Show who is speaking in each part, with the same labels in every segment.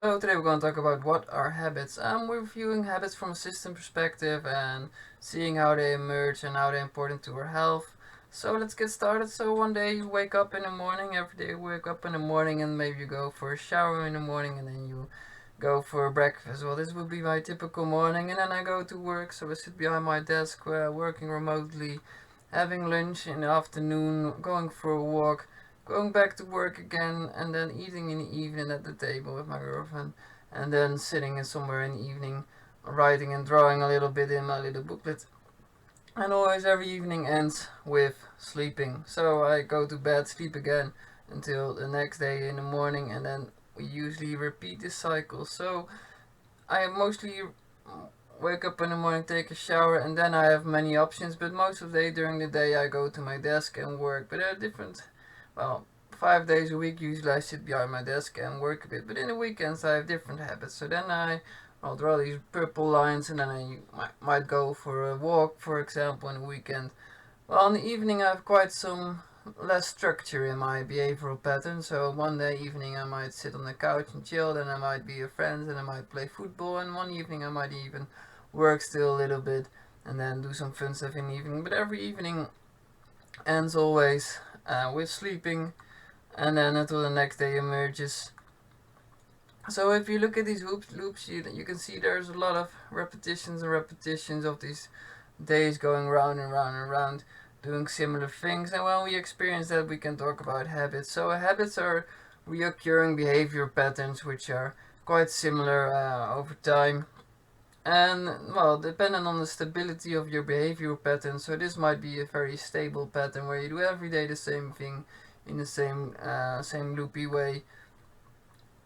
Speaker 1: So today we're going to talk about what are habits. We're viewing habits from a system perspective and seeing how they emerge and how they're important to our health. So let's get started. So one day you wake up in the morning, every day you wake up in the morning and maybe you go for a shower in the morning and then you go for breakfast. Well, this would be my typical morning, and then I go to work. So I sit behind my desk working remotely, having lunch in the afternoon, going for a walk, going back to work again, and then eating in the evening at the table with my girlfriend, and then sitting in somewhere in the evening, writing and drawing a little bit in my little booklet. And always every evening ends with sleeping. So I go to bed, sleep again until the next day in the morning, and then we usually repeat this cycle. So I mostly wake up in the morning, take a shower, and then I have many options. But most of the day during the day, I go to my desk and work. But there are different, well, 5 days a week. Usually, I sit behind my desk and work a bit. But in the weekends, I have different habits. So then I'll draw these purple lines, and then I might go for a walk, for example, on the weekend. Well, in the evening, I have quite some less structure in my behavioral pattern. So one day evening, I might sit on the couch and chill. Then I might be with friends, and I might play football. And one evening, I might even work still a little bit, and then do some fun stuff in the evening. But every evening ends always with sleeping, and then until the next day emerges. So if you look at these loops, you can see there's a lot of repetitions and repetitions of these days going round and round and round, doing similar things. And when we experience that, we can talk about habits. So habits are reoccurring behavior patterns which are quite similar over time. And well, depending on the stability of your behavioral pattern, so this might be a very stable pattern where you do every day the same thing in the same loopy way.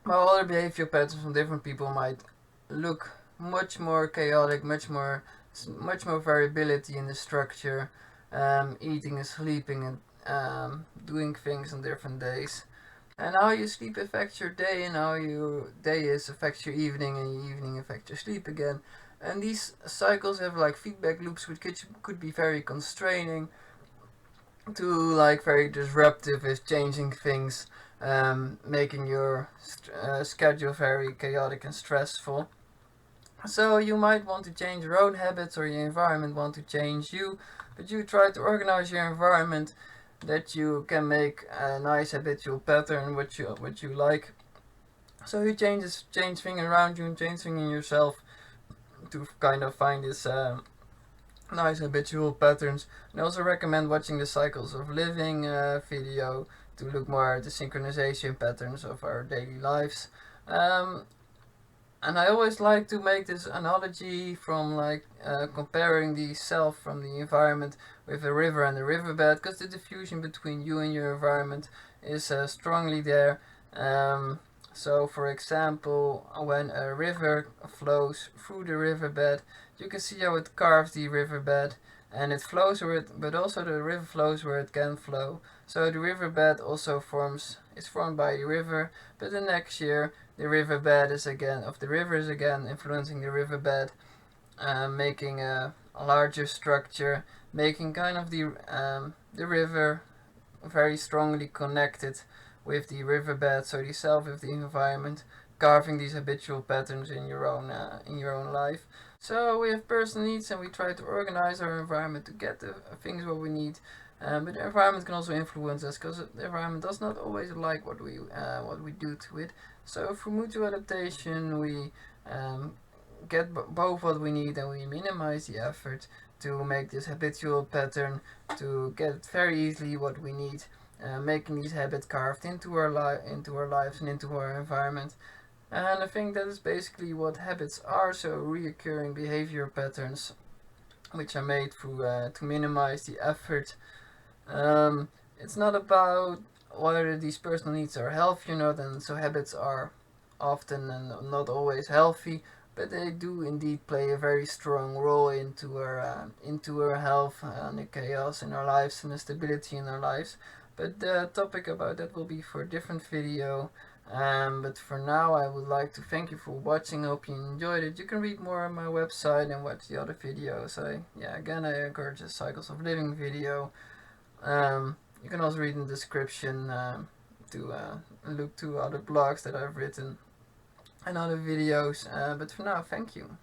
Speaker 1: While other behavioral patterns from different people might look much more chaotic, much more variability in the structure, eating and sleeping and doing things on different days. And how you sleep affects your day, and how your day is affects your evening, and your evening affects your sleep again. And these cycles have like feedback loops, which could be very constraining to like very disruptive with changing things, making your schedule very chaotic and stressful. So you might want to change your own habits, or your environment want to change you, but you try to organize your environment that you can make a nice habitual pattern what you like. So you change things around you and change things in yourself to kind of find this nice habitual patterns. And I also recommend watching the Cycles of Living video to look more at the synchronization patterns of our daily lives. Um, and I always like to make this analogy from like comparing the self from the environment with a river and a riverbed, because the diffusion between you and your environment is strongly there. Um, so, for example, when a river flows through the riverbed, you can see how it carves the riverbed, and it flows where it, but also the river flows where it can flow. So the riverbed also is formed by the river, but the next year the riverbed is again of the river is again influencing the riverbed, making a larger structure, making kind of the river very strongly connected with the riverbed, so the self with the environment, carving these habitual patterns in your own life. So we have personal needs, and we try to organize our environment to get the things what we need. But the environment can also influence us, because the environment does not always like what we do to it. So through mutual adaptation, we get both what we need, and we minimize the effort to make this habitual pattern to get very easily what we need, making these habits carved into our lives and into our environment. And I think that is basically what habits are. So reoccurring behavior patterns which are made through to minimize the effort. It's not about whether these personal needs are healthy or not, and so habits are often and not always healthy, but they do indeed play a very strong role into our health and the chaos in our lives and the stability in our lives. But the topic about that will be for a different video. But for now, I would like to thank you for watching. I hope you enjoyed it. You can read more on my website and watch the other videos. I encourage the Cycles of Living video. You can also read in the description to look to other blogs that I've written. and other videos. But for now, thank you.